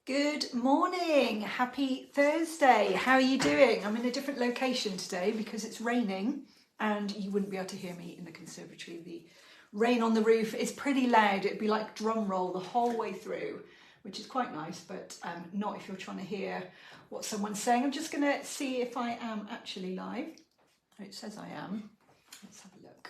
Good morning, happy Thursday. How are you doing? I'm in a different location today because it's raining and you wouldn't be able to hear me in the conservatory. The rain on the roof is pretty loud. It'd be like drum roll the whole way through, which is quite nice, but not if you're trying to hear what someone's saying. I'm just going to see if I am actually live. It says I am. Let's have a look.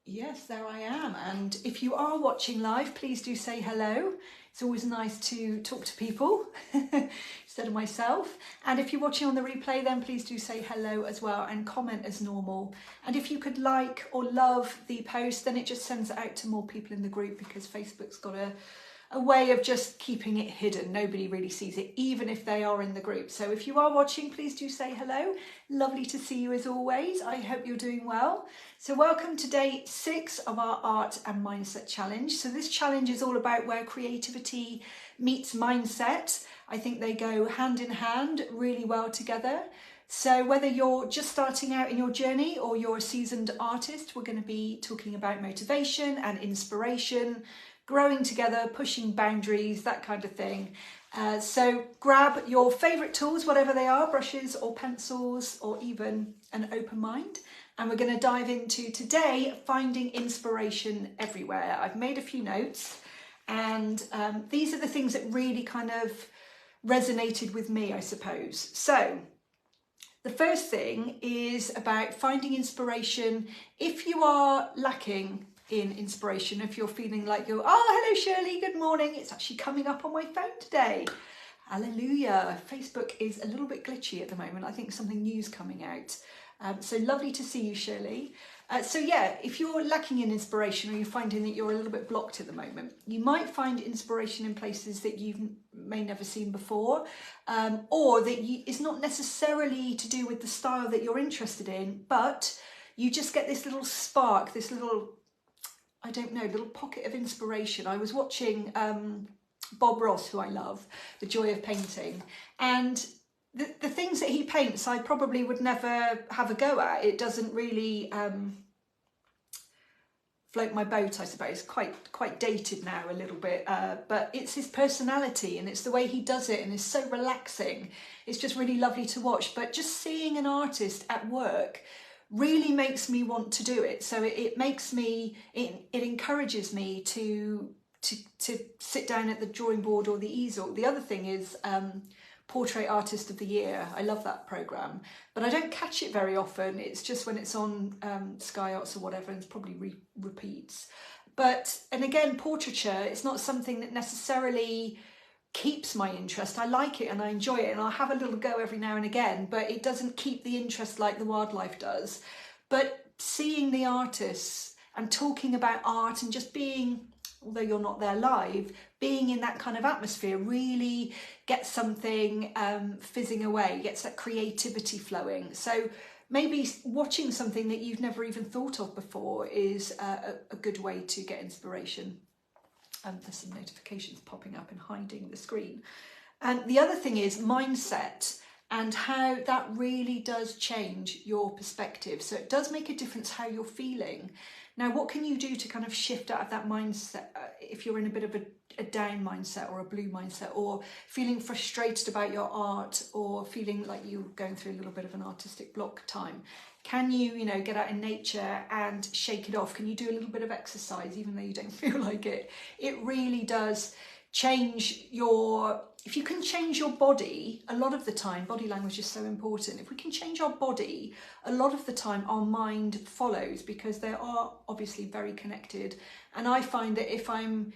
Yes, there I am. And if you are watching live, please do say hello. It's always nice to talk to people instead of myself. And if you're watching on the replay, then please do say hello as well and comment as normal. And if you could like or love the post, then it just sends it out to more people in the group because Facebook's got a way of just keeping it hidden. Nobody really sees it, even if they are in the group. So if you are watching, please do say hello. Lovely to see you as always. I hope you're doing well. So welcome to day 6 of our Art and Mindset Challenge. So this challenge is all about where creativity meets mindset. I think they go hand in hand really well together. So whether you're just starting out in your journey or you're a seasoned artist, we're going to be talking about motivation and inspiration, growing together, pushing boundaries, that kind of thing. So grab your favourite tools, whatever they are, brushes or pencils or even an open mind. And we're going to dive into today, finding inspiration everywhere. I've made a few notes and these are the things that really kind of resonated with me, I suppose. So the first thing is about finding inspiration if you are lacking in inspiration, if you're feeling like you're, oh, hello Shirley, good morning. It's actually coming up on my phone today. Hallelujah. Facebook is a little bit glitchy at the moment. I think something new's coming out. So lovely to see you, Shirley. So yeah, if you're lacking in inspiration or you're finding that you're a little bit blocked at the moment, you might find inspiration in places that you may never seen before, or that it's not necessarily to do with the style that you're interested in, but you just get this little spark, this little, I don't know, little pocket of inspiration. I was watching Bob Ross, who I love, The Joy of Painting, and the things that he paints I probably would never have a go at. It doesn't really float my boat, I suppose. Quite dated now a little bit, but it's his personality and it's the way he does it and it's so relaxing. It's just really lovely to watch. But just seeing an artist at work really makes me want to do it. So it makes me, it encourages me to sit down at the drawing board or the easel. The other thing is Portrait Artist of the Year. I love that programme, but I don't catch it very often. It's just when it's on Sky Arts or whatever, and it's probably repeats. And again, portraiture, it's not something that necessarily keeps my interest. I like it and I enjoy it and I'll have a little go every now and again, but it doesn't keep the interest like the wildlife does. But seeing the artists and talking about art and just being, although you're not there live, being in that kind of atmosphere really gets something fizzing away, gets that creativity flowing. So maybe watching something that you've never even thought of before is a good way to get inspiration. There's some notifications popping up and hiding the screen. And the other thing is mindset and how that really does change your perspective. So it does make a difference how you're feeling. Now, what can you do to kind of shift out of that mindset if you're in a bit of a down mindset or a blue mindset, or feeling frustrated about your art, or feeling like you're going through a little bit of an artistic block time? Can you, get out in nature and shake it off? Can you do a little bit of exercise even though you don't feel like it? It really does change if you can change your body, a lot of the time, body language is so important. If we can change our body, a lot of the time our mind follows, because they are obviously very connected. And I find that if I'm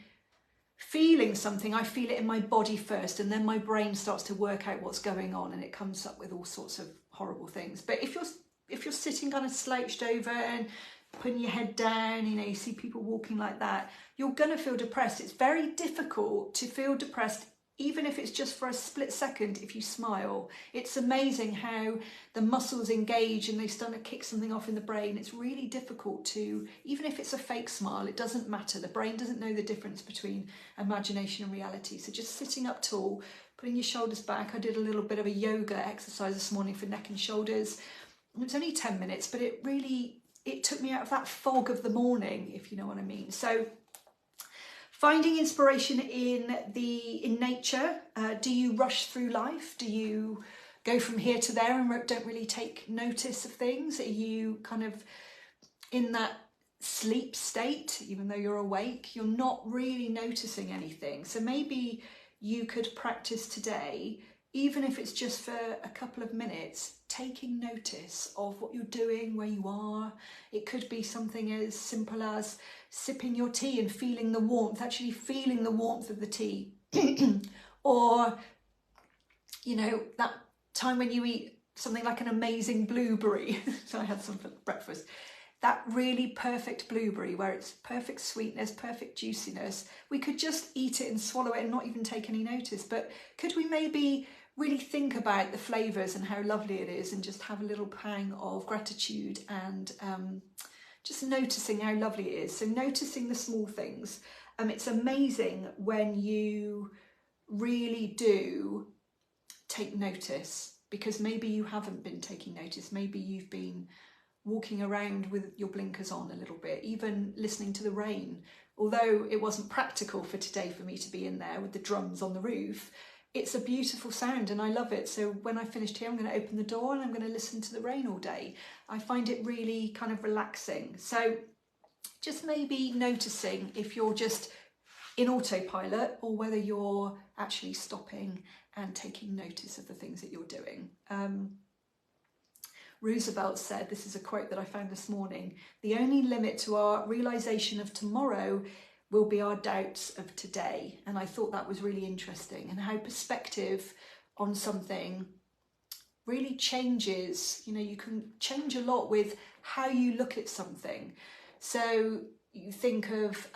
feeling something, I feel it in my body first, and then my brain starts to work out what's going on and it comes up with all sorts of horrible things. But if you're sitting kind of slouched over and putting your head down, you see people walking like that, you're going to feel depressed. It's very difficult to feel depressed, even if it's just for a split second, if you smile. It's amazing how the muscles engage and they start to kick something off in the brain. It's really difficult to, even if it's a fake smile, it doesn't matter. The brain doesn't know the difference between imagination and reality. So just sitting up tall, putting your shoulders back. I did a little bit of a yoga exercise this morning for neck and shoulders. It was only 10 minutes, but it took me out of that fog of the morning, if you know what I mean. So Finding inspiration in nature. Do you rush through life? Do you go from here to there and don't really take notice of things? Are you kind of in that sleep state, even though you're awake? You're not really noticing anything. So maybe you could practice today, even if it's just for a couple of minutes, taking notice of what you're doing, where you are. It could be something as simple as sipping your tea and feeling the warmth, actually feeling the warmth of the tea. Or, you know, that time when you eat something like an amazing blueberry. So I had some for breakfast. That really perfect blueberry where it's perfect sweetness, perfect juiciness. We could just eat it and swallow it and not even take any notice. But could we maybe really think about the flavours and how lovely it is, and just have a little pang of gratitude and just noticing how lovely it is. So noticing the small things. It's amazing when you really do take notice, because maybe you haven't been taking notice. Maybe you've been walking around with your blinkers on a little bit, even listening to the rain. Although it wasn't practical for today for me to be in there with the drums on the roof, it's a beautiful sound and I love it. So when I finished here, I'm going to open the door and I'm going to listen to the rain all day. I find it really kind of relaxing. So just maybe noticing if you're just in autopilot or whether you're actually stopping and taking notice of the things that you're doing. Roosevelt said, this is a quote that I found this morning, "The only limit to our realization of tomorrow will be our doubts of today." And I thought that was really interesting, and how perspective on something really changes. You know, you can change a lot with how you look at something. So you think of,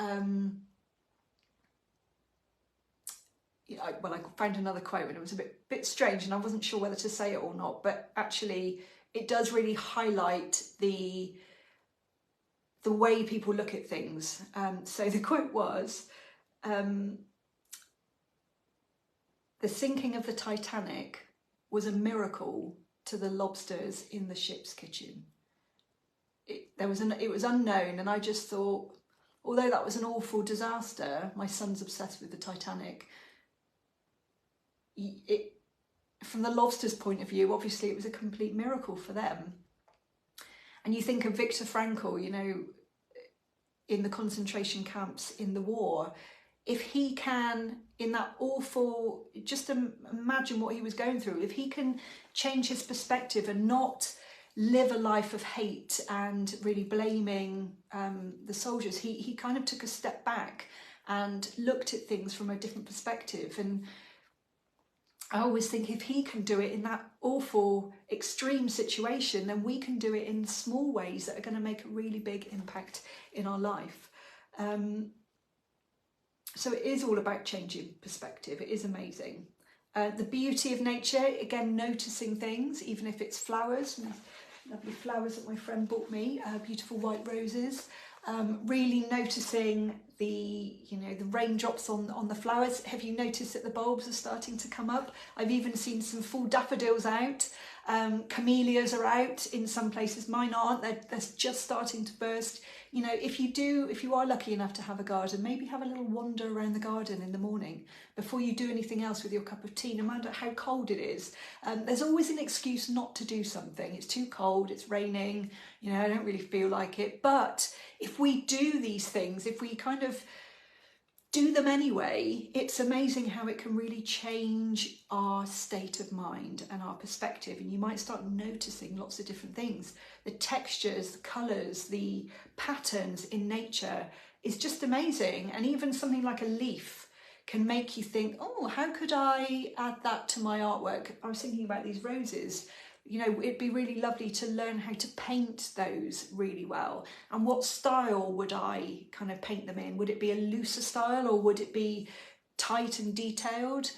well, I found another quote and it was a bit strange and I wasn't sure whether to say it or not, but actually it does really highlight the way people look at things. So the quote was, "The sinking of the Titanic was a miracle to the lobsters in the ship's kitchen." It was unknown, and I just thought, although that was an awful disaster, my son's obsessed with the Titanic. From the lobster's point of view, obviously it was a complete miracle for them. And you think of Viktor Frankl, you know, in the concentration camps in the war, if he can, in that awful, just imagine what he was going through, if he can change his perspective and not live a life of hate and really blaming the soldiers, he kind of took a step back and looked at things from a different perspective. And I always think if he can do it in that awful, extreme situation, then we can do it in small ways that are going to make a really big impact in our life. So it is all about changing perspective. It is amazing. The beauty of nature, again, noticing things, even if it's flowers. Lovely flowers that my friend bought me, beautiful white roses. Really noticing the raindrops on the flowers. Have you noticed that the bulbs are starting to come up? I've even seen some full daffodils out. Camellias are out in some places. Mine aren't. They're just starting to burst. You know, if you are lucky enough to have a garden, maybe have a little wander around the garden in the morning before you do anything else with your cup of tea, no matter how cold it is. There's always an excuse not to do something. It's too cold, it's raining, you know, I don't really feel like it. But if we do these things, if we kind of do them anyway, it's amazing how it can really change our state of mind and our perspective. And you might start noticing lots of different things. The textures, the colours, the patterns in nature is just amazing. And even something like a leaf can make you think, oh, how could I add that to my artwork? I was thinking about these roses. You know, it'd be really lovely to learn how to paint those really well. And what style would I kind of paint them in? Would it be a looser style or would it be tight and detailed?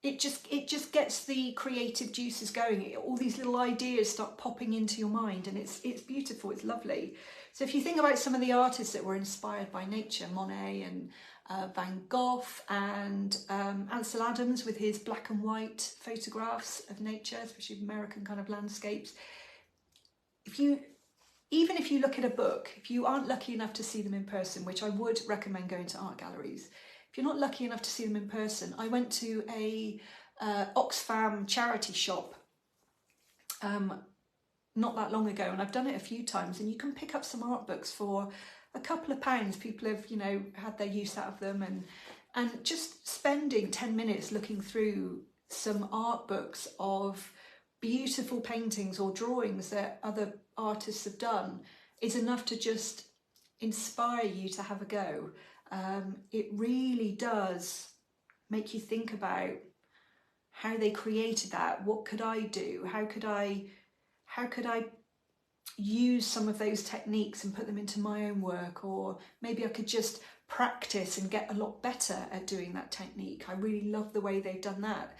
It just gets the creative juices going. All these little ideas start popping into your mind, and it's beautiful, it's lovely. So if you think about some of the artists that were inspired by nature, Monet and Van Gogh and Ansel Adams with his black and white photographs of nature, especially American kind of landscapes. If you even if you look at a book, if you aren't lucky enough to see them in person, which I would recommend going to art galleries, if you're not lucky enough to see them in person, I went to a Oxfam charity shop not that long ago, and I've done it a few times, and you can pick up some art books for a couple of pounds. People have, you know, had their use out of them, and just spending 10 minutes looking through some art books of beautiful paintings or drawings that other artists have done is enough to just inspire you to have a go. It really does make you think about how they created that. What could I do? How could I use some of those techniques and put them into my own work? Or maybe I could just practice and get a lot better at doing that technique. I really love the way they've done that.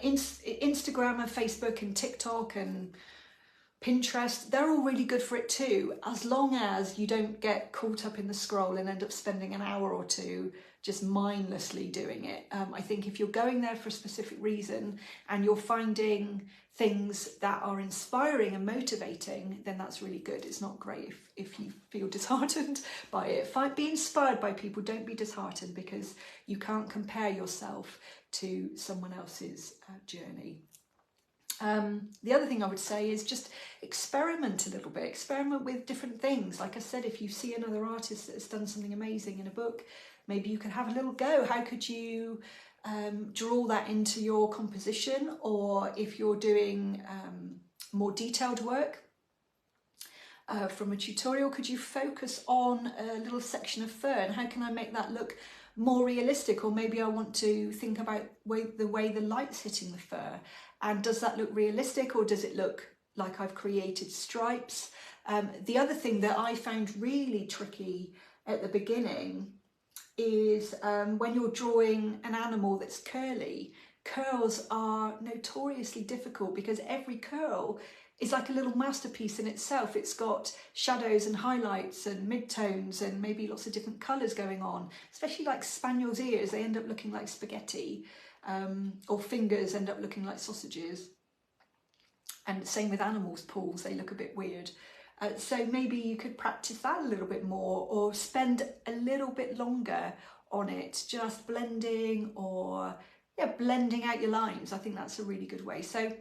Instagram and Facebook and TikTok and Pinterest, they're all really good for it too, as long as you don't get caught up in the scroll and end up spending an hour or two just mindlessly doing it. I think if you're going there for a specific reason and you're finding things that are inspiring and motivating, then that's really good. It's not great if you feel disheartened by it. Be inspired by people, don't be disheartened, because you can't compare yourself to someone else's journey. The other thing I would say is just experiment a little bit, experiment with different things. Like I said, if you see another artist that has done something amazing in a book, maybe you could have a little go. How could you draw that into your composition? Or if you're doing more detailed work from a tutorial, could you focus on a little section of fur, and how can I make that look more realistic? Or maybe I want to think about the way the light's hitting the fur, and does that look realistic, or does it look like I've created stripes? The other thing that I found really tricky at the beginning is when you're drawing an animal that's curly. Curls are notoriously difficult because every curl is like a little masterpiece in itself. It's got shadows and highlights and midtones and maybe lots of different colours going on, especially like spaniels' ears. They end up looking like spaghetti, or fingers end up looking like sausages. And same with animals' paws, they look a bit weird. So maybe you could practice that a little bit more, or spend a little bit longer on it, just blending, or blending out your lines. I think that's a really good way. So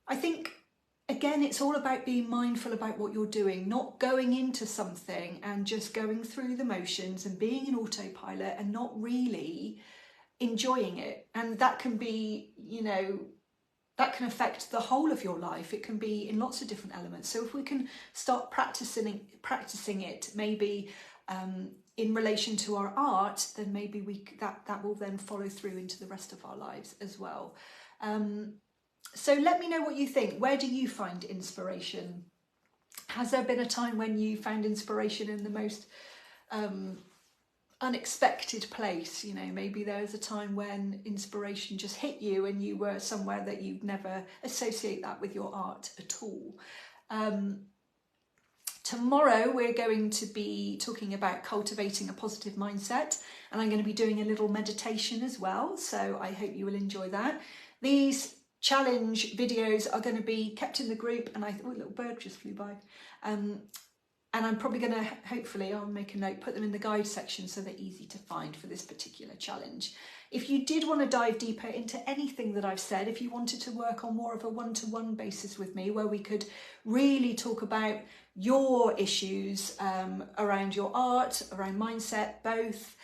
I think, again, it's all about being mindful about what you're doing, not going into something and just going through the motions and being an autopilot and not really enjoying it. And that can be, you know, that can affect the whole of your life. It can be in lots of different elements. So if we can start practicing it, maybe in relation to our art, then maybe that will then follow through into the rest of our lives as well. So let me know what you think. Where do you find inspiration? Has there been a time when you found inspiration in the most unexpected place? You know, maybe there was a time when inspiration just hit you and you were somewhere that you'd never associate that with your art at all. Tomorrow we're going to be talking about cultivating a positive mindset, and I'm going to be doing a little meditation as well, so I hope you will enjoy that. These challenge videos are going to be kept in the group, and oh, a little bird just flew by. And I'm probably going to, hopefully, I'll make a note, put them in the guide section so they're easy to find for this particular challenge. If you did want to dive deeper into anything that I've said, if you wanted to work on more of a one-to-one basis with me, where we could really talk about your issues around your art, around mindset, both,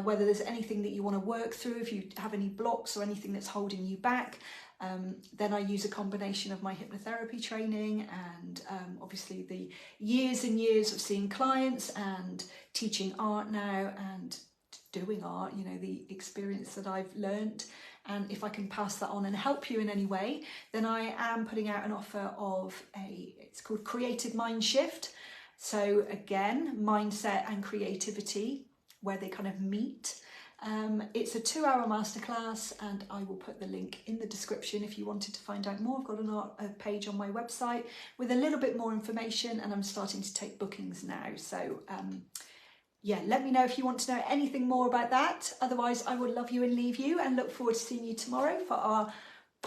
whether there's anything that you want to work through, if you have any blocks or anything that's holding you back, then I use a combination of my hypnotherapy training and obviously the years and years of seeing clients and teaching art now and doing art, you know, the experience that I've learnt. And if I can pass that on and help you in any way, then I am putting out an offer of it's called Creative Mind Shift. So again, mindset and creativity, where they kind of meet. It's a 2-hour masterclass, and I will put the link in the description if you wanted to find out more. I've got a page on my website with a little bit more information, and I'm starting to take bookings now. So yeah, let me know if you want to know anything more about that. Otherwise, I will love you and leave you, and look forward to seeing you tomorrow for our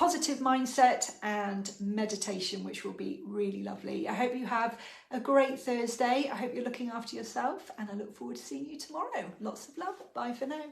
positive mindset and meditation, which will be really lovely. I hope you have a great Thursday. I hope you're looking after yourself, and I look forward to seeing you tomorrow. Lots of love. Bye for now.